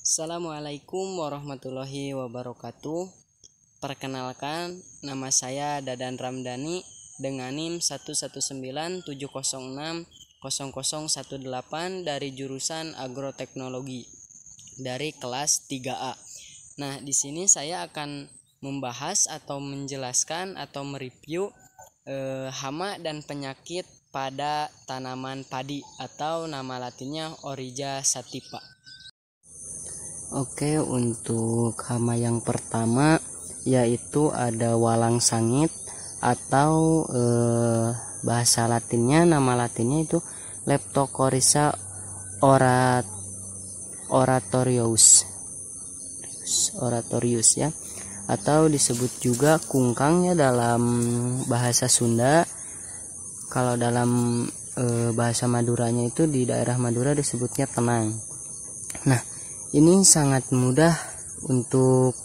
Assalamualaikum warahmatullahi wabarakatuh. Perkenalkan, nama saya Dadan Ramdhani dengan NIM 11970600018 dari jurusan Agroteknologi dari kelas 3A. Nah, di sini saya akan membahas atau menjelaskan atau mereview hama dan penyakit pada tanaman padi atau nama latinnya Oryza sativa. Oke, untuk hama yang pertama yaitu ada walang sangit atau bahasa latinnya, nama latinnya itu Leptocoryza oratorius ya, atau disebut juga kungkang ya dalam bahasa Sunda. Kalau dalam bahasa Maduranya itu di daerah Madura disebutnya tenang. Nah, ini sangat mudah untuk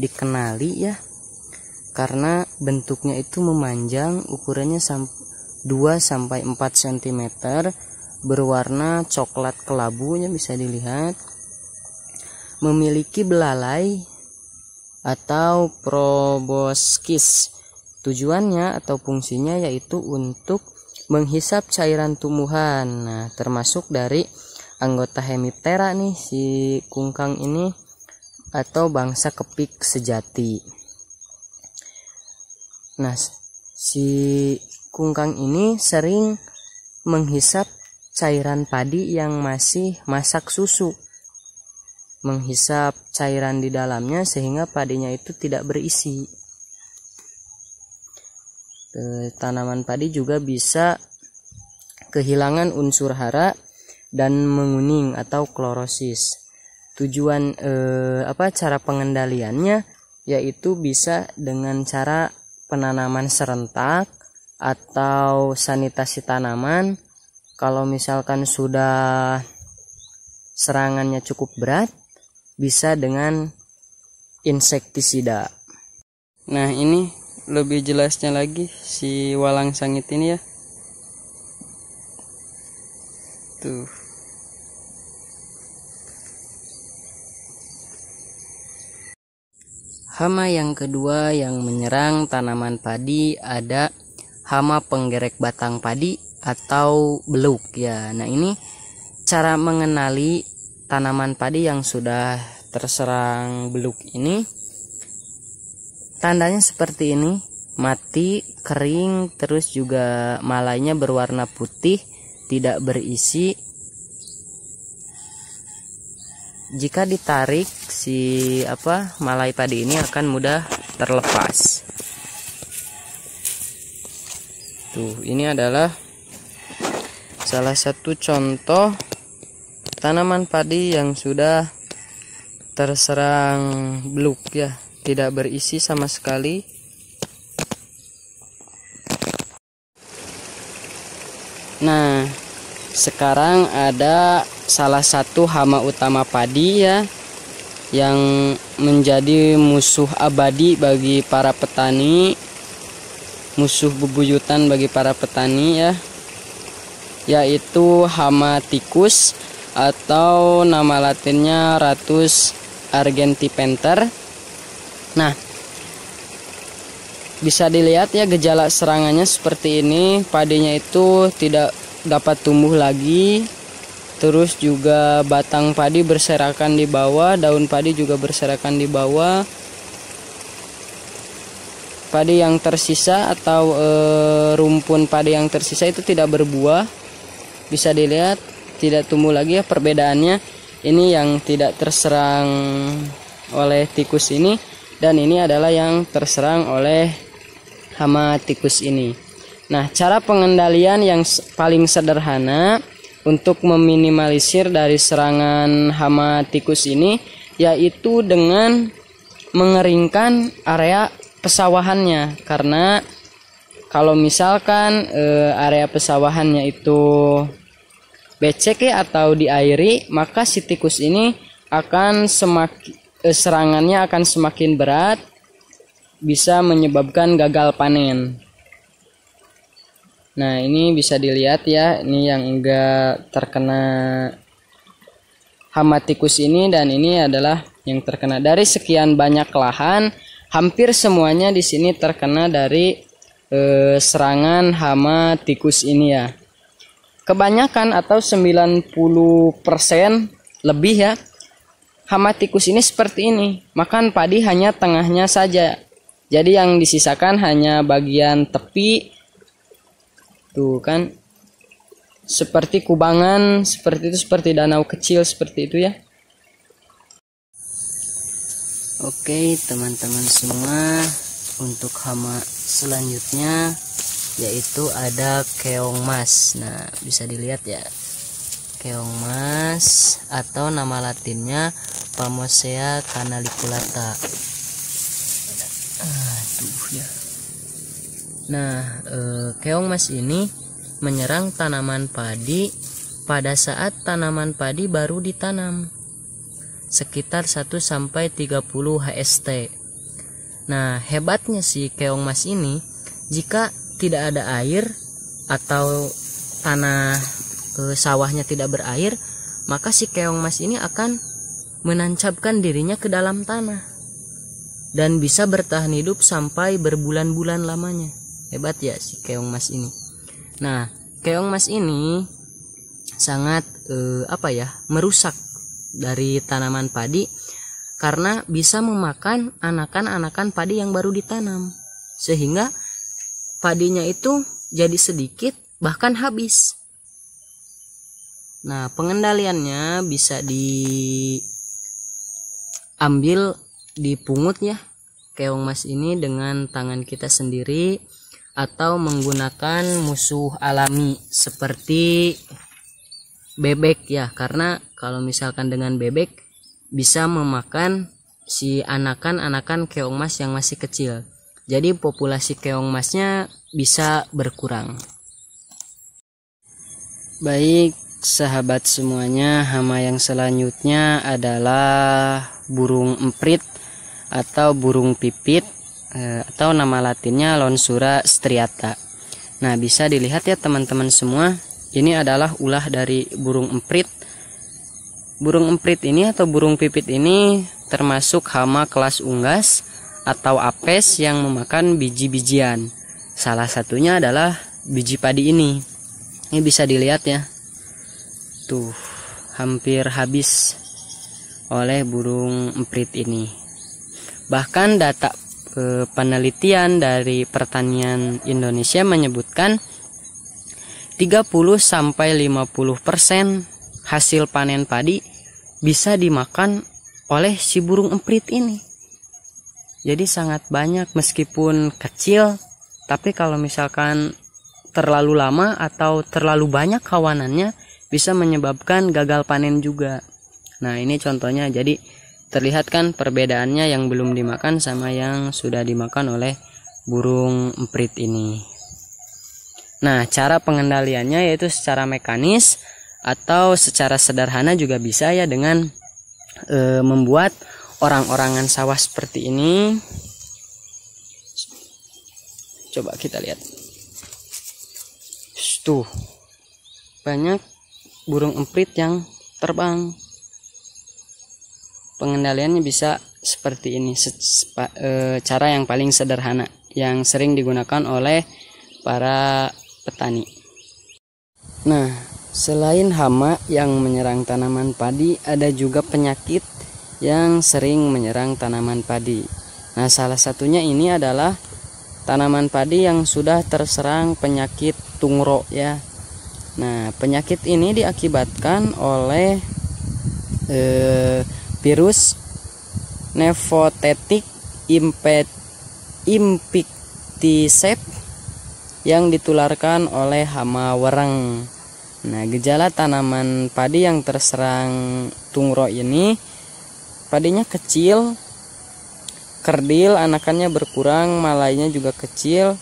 dikenali ya, karena bentuknya itu memanjang, ukurannya 2-4 cm, berwarna coklat kelabu ya, bisa dilihat. Memiliki belalai atau proboscis. Tujuannya atau fungsinya yaitu untuk menghisap cairan tumbuhan. Nah, termasuk dari anggota Hemiptera nih si kungkang ini, atau bangsa kepik sejati. Nah, si kungkang ini sering menghisap cairan padi yang masih masak susu, menghisap cairan di dalamnya sehingga padinya itu tidak berisi. Tanaman padi juga bisa kehilangan unsur hara dan menguning atau klorosis. Tujuan cara pengendaliannya yaitu bisa dengan cara penanaman serentak atau sanitasi tanaman. Kalau misalkan sudah serangannya cukup berat, bisa dengan insektisida. Nah, ini lebih jelasnya lagi si walang sangit ini ya. Tuh. Hama yang kedua yang menyerang tanaman padi ada hama penggerek batang padi atau beluk ya. Nah, ini cara mengenali tanaman padi yang sudah terserang beluk ini. Tandanya seperti ini, mati, kering, terus juga malainya berwarna putih, tidak berisi. Jika ditarik si malai padi ini akan mudah terlepas. Tuh, ini adalah salah satu contoh tanaman padi yang sudah terserang beluk ya, tidak berisi sama sekali. Nah, sekarang ada salah satu hama utama padi ya, yang menjadi musuh abadi bagi para petani, musuh bebuyutan bagi para petani ya, yaitu hama tikus atau nama latinnya Rattus argentipenter. Nah, bisa dilihat ya gejala serangannya seperti ini. Padinya itu tidak dapat tumbuh lagi. Terus juga batang padi berserakan di bawah, daun padi juga berserakan di bawah. Padi yang tersisa atau rumpun padi yang tersisa itu tidak berbuah. Bisa dilihat tidak tumbuh lagi ya perbedaannya. Ini yang tidak terserang oleh tikus ini, dan ini adalah yang terserang oleh hama tikus ini. Nah, cara pengendalian yang paling sederhana untuk meminimalisir dari serangan hama tikus ini yaitu dengan mengeringkan area pesawahannya. Karena kalau misalkan area pesawahannya itu becek ya atau diairi, maka si tikus ini akan serangannya akan semakin berat, bisa menyebabkan gagal panen. Nah, ini bisa dilihat ya, ini yang enggak terkena hama tikus ini, dan ini adalah yang terkena dari sekian banyak lahan. Hampir semuanya di sini terkena dari serangan hama tikus ini ya. Kebanyakan atau 90% lebih ya, hama tikus ini seperti ini. Makan padi hanya tengahnya saja. Jadi yang disisakan hanya bagian tepi. Tuh kan. Seperti kubangan, seperti itu, seperti danau kecil seperti itu ya. Oke, teman-teman semua, untuk hama selanjutnya yaitu ada keong mas. Nah, bisa dilihat ya. Keong mas atau nama latinnya Pamosea canaliculata. Nah, keong mas ini menyerang tanaman padi pada saat tanaman padi baru ditanam, sekitar 1-30 HST. Nah, hebatnya si keong mas ini, jika tidak ada air atau tanah sawahnya tidak berair, maka si keong mas ini akan menancapkan dirinya ke dalam tanah dan bisa bertahan hidup sampai berbulan-bulan lamanya. Hebat ya si keong mas ini. Nah, keong mas ini sangat merusak dari tanaman padi karena bisa memakan anakan-anakan padi yang baru ditanam, sehingga padinya itu jadi sedikit bahkan habis. Nah, pengendaliannya bisa diambil, dipungut ya keong mas ini dengan tangan kita sendiri, atau menggunakan musuh alami seperti bebek ya, karena kalau misalkan dengan bebek bisa memakan si anakan-anakan keong mas yang masih kecil, jadi populasi keong masnya bisa berkurang. Baik sahabat semuanya, hama yang selanjutnya adalah burung emprit atau burung pipit, atau nama latinnya Lonsura striata. Nah, bisa dilihat ya teman-teman semua, ini adalah ulah dari burung emprit. Burung emprit ini atau burung pipit ini termasuk hama kelas unggas atau apes yang memakan biji-bijian. Salah satunya adalah biji padi ini. Ini bisa dilihat ya. Tuh, hampir habis oleh burung emprit ini. Bahkan data penelitian dari pertanian Indonesia menyebutkan 30-50% hasil panen padi bisa dimakan oleh si burung emprit ini. Jadi sangat banyak, meskipun kecil, tapi kalau misalkan terlalu lama atau terlalu banyak kawanannya bisa menyebabkan gagal panen juga. Nah, ini contohnya. Jadi terlihat kan perbedaannya yang belum dimakan sama yang sudah dimakan oleh burung emprit ini. Nah, cara pengendaliannya yaitu secara mekanis atau secara sederhana juga bisa ya, dengan membuat orang-orangan sawah seperti ini. Coba kita lihat. Tuh, banyak burung emprit yang terbang. Pengendaliannya bisa seperti ini, cara yang paling sederhana yang sering digunakan oleh para petani. Nah, selain hama yang menyerang tanaman padi, ada juga penyakit yang sering menyerang tanaman padi. Nah, salah satunya ini adalah tanaman padi yang sudah terserang penyakit tungro ya. Nah, penyakit ini diakibatkan oleh virus Nephtotic impictisect yang ditularkan oleh hama wereng. Nah, gejala tanaman padi yang terserang tungro ini, padinya kecil, kerdil, anakannya berkurang, malainya juga kecil,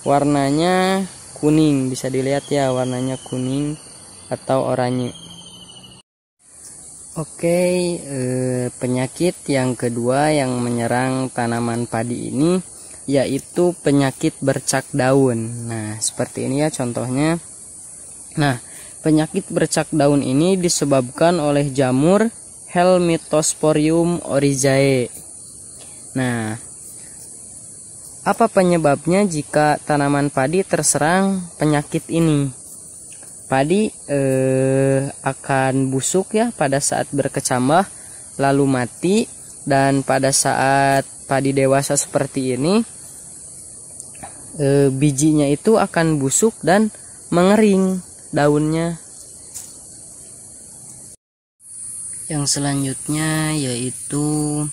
warnanya kuning, bisa dilihat ya, warnanya kuning atau oranye. Oke, penyakit yang kedua yang menyerang tanaman padi ini yaitu penyakit bercak daun. Nah, seperti ini ya contohnya. Nah, Penyakit bercak daun ini disebabkan oleh jamur Helminthosporium oryzae. Nah, apa penyebabnya jika tanaman padi terserang penyakit ini? Padi akan busuk ya pada saat berkecambah, lalu mati, dan pada saat padi dewasa seperti ini bijinya itu akan busuk dan mengering daunnya. Yang selanjutnya yaitu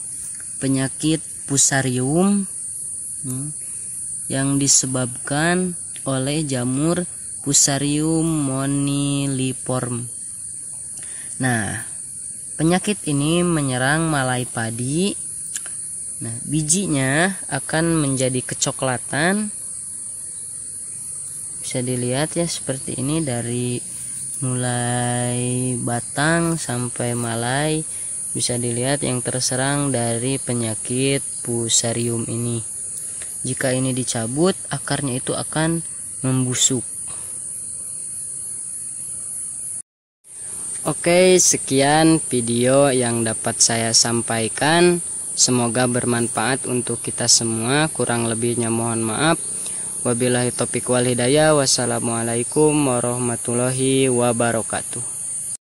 penyakit fusarium yang disebabkan oleh jamur Fusarium moniliform. Nah, penyakit ini menyerang malai padi. Nah, bijinya akan menjadi kecoklatan. Bisa dilihat ya seperti ini, dari mulai batang sampai malai bisa dilihat yang terserang dari penyakit fusarium ini. Jika ini dicabut, akarnya itu akan membusuk. Oke, sekian video yang dapat saya sampaikan. Semoga bermanfaat untuk kita semua. Kurang lebihnya mohon maaf. Wabillahi taufiq wal hidayah. Wassalamualaikum warahmatullahi wabarakatuh.